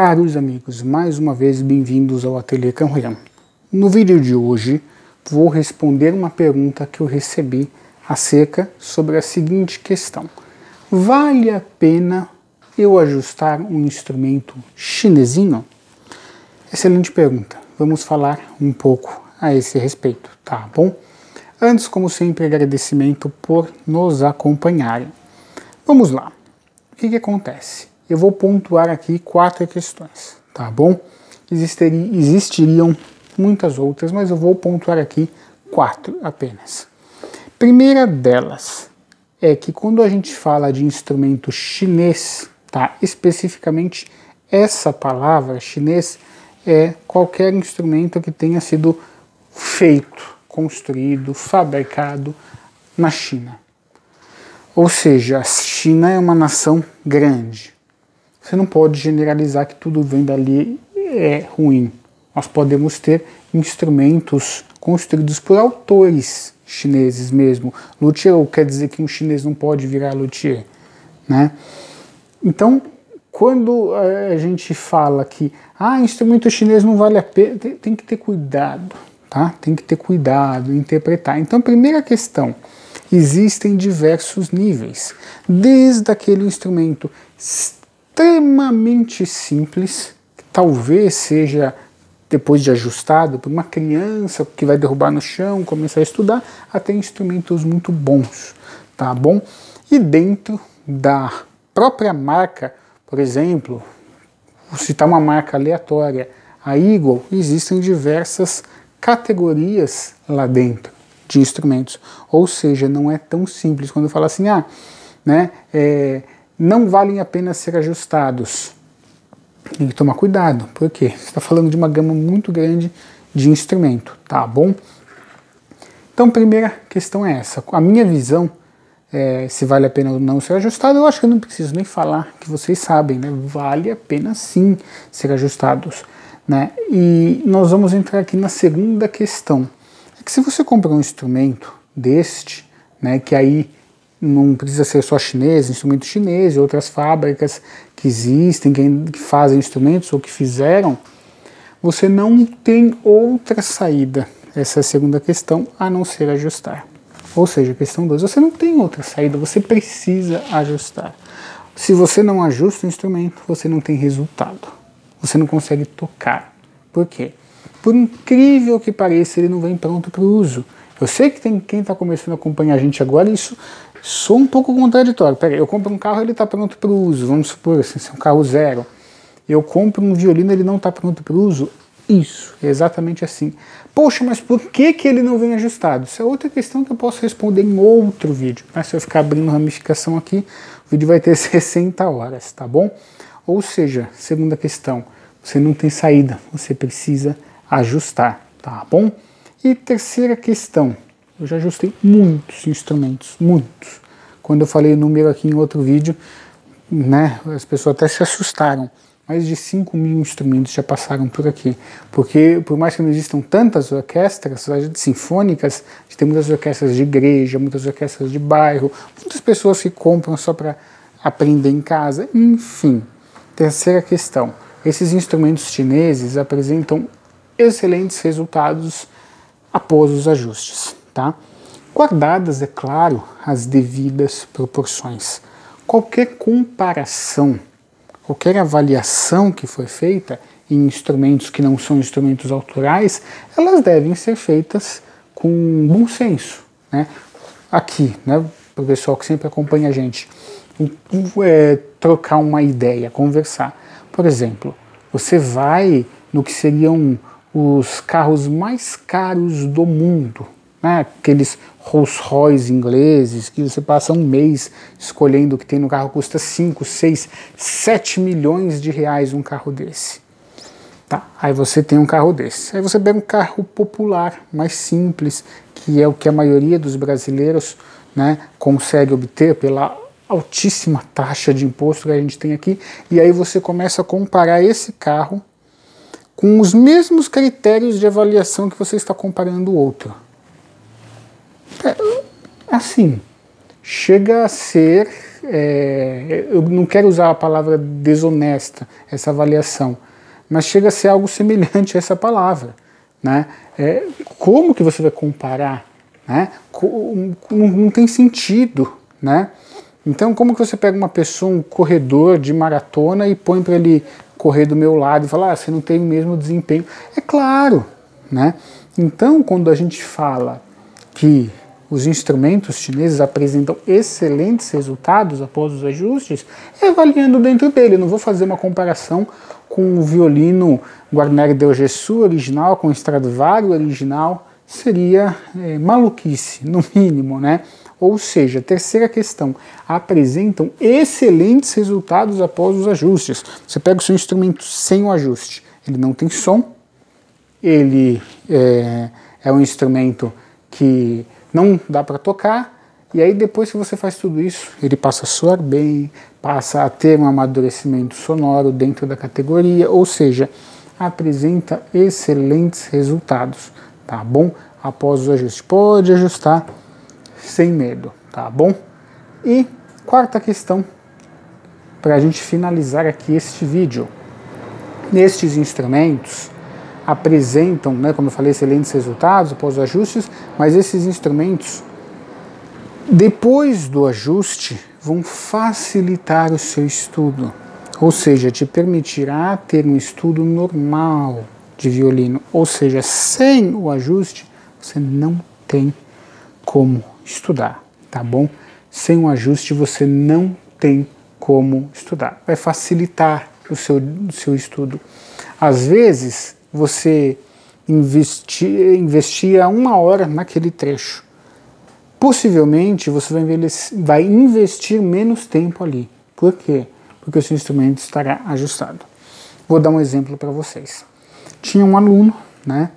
Caros amigos, mais uma vez bem-vindos ao Ateliê Canroyan. No vídeo de hoje vou responder uma pergunta que eu recebi acerca sobre a seguinte questão: vale a pena eu ajustar um instrumento chinesinho? Excelente pergunta, vamos falar um pouco a esse respeito, tá bom? Antes, como sempre, agradecimento por nos acompanharem. Vamos lá, o que acontece? Eu vou pontuar aqui 4 questões, tá bom? Existiriam muitas outras, mas eu vou pontuar aqui 4 apenas. Primeira delas é que quando a gente fala de instrumento chinês, tá? Especificamente essa palavra chinês é qualquer instrumento que tenha sido feito, construído, fabricado na China. Ou seja, a China é uma nação grande. Você não pode generalizar que tudo vem dali é ruim. Nós podemos ter instrumentos construídos por autores chineses mesmo. Luthier quer dizer que um chinês não pode virar luthier, né? Então, quando a gente fala que instrumento chinês não vale a pena, tem que ter cuidado, tá? Tem que ter cuidado, interpretar. Então, primeira questão, existem diversos níveis, desde aquele instrumento extremamente simples, que talvez seja depois de ajustado por uma criança que vai derrubar no chão, começar a estudar, até instrumentos muito bons, tá bom? E dentro da própria marca, por exemplo, vou citar uma marca aleatória, a Eagle, existem diversas categorias lá dentro de instrumentos, ou seja, não é tão simples quando fala assim, não valem a pena ser ajustados. Tem que tomar cuidado, porque você está falando de uma gama muito grande de instrumento, tá bom? Então, primeira questão é essa. A minha visão, se vale a pena ou não ser ajustado, eu acho que eu não preciso nem falar, que vocês sabem, né? Vale a pena sim ser ajustados, né? E nós vamos entrar aqui na segunda questão. É que se você comprar um instrumento deste, né, que aí não precisa ser só chinês, instrumento chinês, outras fábricas que existem, que fazem instrumentos ou que fizeram, você não tem outra saída, essa é a segunda questão, a não ser ajustar. Ou seja, questão 2, você não tem outra saída, você precisa ajustar. Se você não ajusta o instrumento, você não tem resultado, você não consegue tocar. Por quê? Por incrível que pareça, ele não vem pronto para o uso. Eu sei que tem quem está começando a acompanhar a gente agora, e isso sou um pouco contraditório. Peraí, eu compro um carro, ele está pronto para o uso, vamos supor assim, se é um carro zero. Eu compro um violino, ele não está pronto para o uso. Isso, é exatamente assim. Poxa, mas por que ele não vem ajustado? Isso é outra questão que eu posso responder em outro vídeo. Mas se eu ficar abrindo ramificação aqui, o vídeo vai ter 60 horas, tá bom? Ou seja, segunda questão, você não tem saída, você precisa ajustar, tá bom? E terceira questão, eu já ajustei muitos instrumentos, muitos. Quando eu falei o número aqui em outro vídeo, né, as pessoas até se assustaram. Mais de 5 mil instrumentos já passaram por aqui. Porque, por mais que não existam tantas orquestras sinfônicas, a gente tem muitas orquestras de igreja, muitas orquestras de bairro, muitas pessoas que compram só para aprender em casa, enfim. Terceira questão, esses instrumentos chineses apresentam excelentes resultados após os ajustes, tá? Guardadas, é claro, as devidas proporções. Qualquer comparação, qualquer avaliação que foi feita em instrumentos que não são instrumentos autorais, elas devem ser feitas com bom senso, né? Aqui, né, para o pessoal que sempre acompanha a gente, trocar uma ideia, conversar. Por exemplo, você vai no que seriam os carros mais caros do mundo, né? Aqueles Rolls Royce ingleses que você passa um mês escolhendo o que tem no carro, custa 5, 6, 7 milhões de reais um carro desse. Tá, aí você tem um carro desse. Aí você pega um carro popular, mais simples, que é o que a maioria dos brasileiros, né, consegue obter pela altíssima taxa de imposto que a gente tem aqui, e aí você começa a comparar esse carro com os mesmos critérios de avaliação que você está comparando o outro. Assim, chega a ser, eu não quero usar a palavra desonesta, essa avaliação, mas chega a ser algo semelhante a essa palavra, né? Como que você vai comparar, né? Não tem sentido, né? Então, como que você pega uma pessoa, um corredor de maratona e põe para ele correr do meu lado e fala, você não tem o mesmo desempenho? É claro, né? Então, quando a gente fala que os instrumentos chineses apresentam excelentes resultados após os ajustes, é avaliando dentro dele. Eu não vou fazer uma comparação com o violino Guarneri del Gesù original, com o Stradivari original, seria maluquice, no mínimo, né? Ou seja, terceira questão, apresentam excelentes resultados após os ajustes. Você pega o seu instrumento sem o ajuste, ele não tem som, ele é um instrumento que não dá para tocar, e aí depois que você faz tudo isso, ele passa a soar bem, passa a ter um amadurecimento sonoro dentro da categoria, ou seja, apresenta excelentes resultados, tá bom? Após os ajustes, pode ajustar sem medo, tá bom? E quarta questão, para a gente finalizar aqui este vídeo. Nestes instrumentos apresentam, né, como eu falei, excelentes resultados após os ajustes, mas esses instrumentos, depois do ajuste, vão facilitar o seu estudo, ou seja, te permitirá ter um estudo normal de violino, ou seja, sem o ajuste, você não tem como estudar, tá bom? Sem um ajuste você não tem como estudar. Vai facilitar o seu estudo. Às vezes você investia 1 hora naquele trecho. Possivelmente você vai investir menos tempo ali. Por quê? Porque o seu instrumento estará ajustado. Vou dar um exemplo para vocês. Tinha um aluno, né,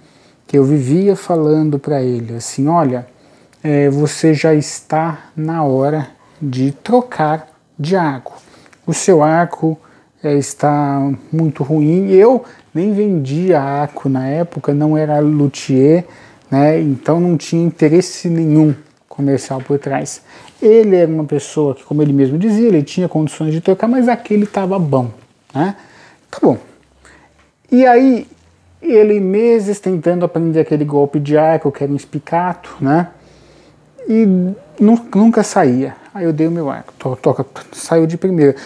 que eu vivia falando para ele assim, olha, você já está na hora de trocar de arco. O seu arco está muito ruim. Eu nem vendia arco na época, não era luthier, né? Então não tinha interesse nenhum comercial por trás. Ele era uma pessoa que, como ele mesmo dizia, ele tinha condições de trocar, mas aquele estava bom, né? Tá bom. E aí, ele meses tentando aprender aquele golpe de arco, que era um espicato, né? E nunca saía. Aí eu dei o meu arco, saiu de primeira.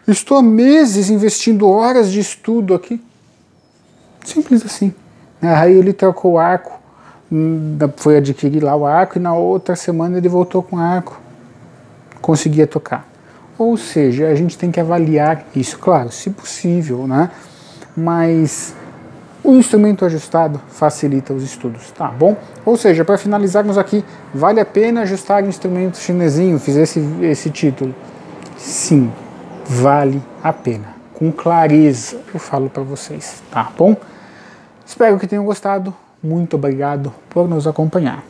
Estou há meses investindo horas de estudo aqui. Simples assim. Aí ele trocou o arco, foi adquirir lá o arco, e na outra semana ele voltou com o arco. Conseguia tocar. Ou seja, a gente tem que avaliar isso, claro, se possível, né? Mas o instrumento ajustado facilita os estudos, tá bom? Ou seja, para finalizarmos aqui, vale a pena ajustar o instrumento chinesinho? Fiz esse título. Sim, vale a pena. Com clareza eu falo para vocês, tá bom? Espero que tenham gostado. Muito obrigado por nos acompanhar.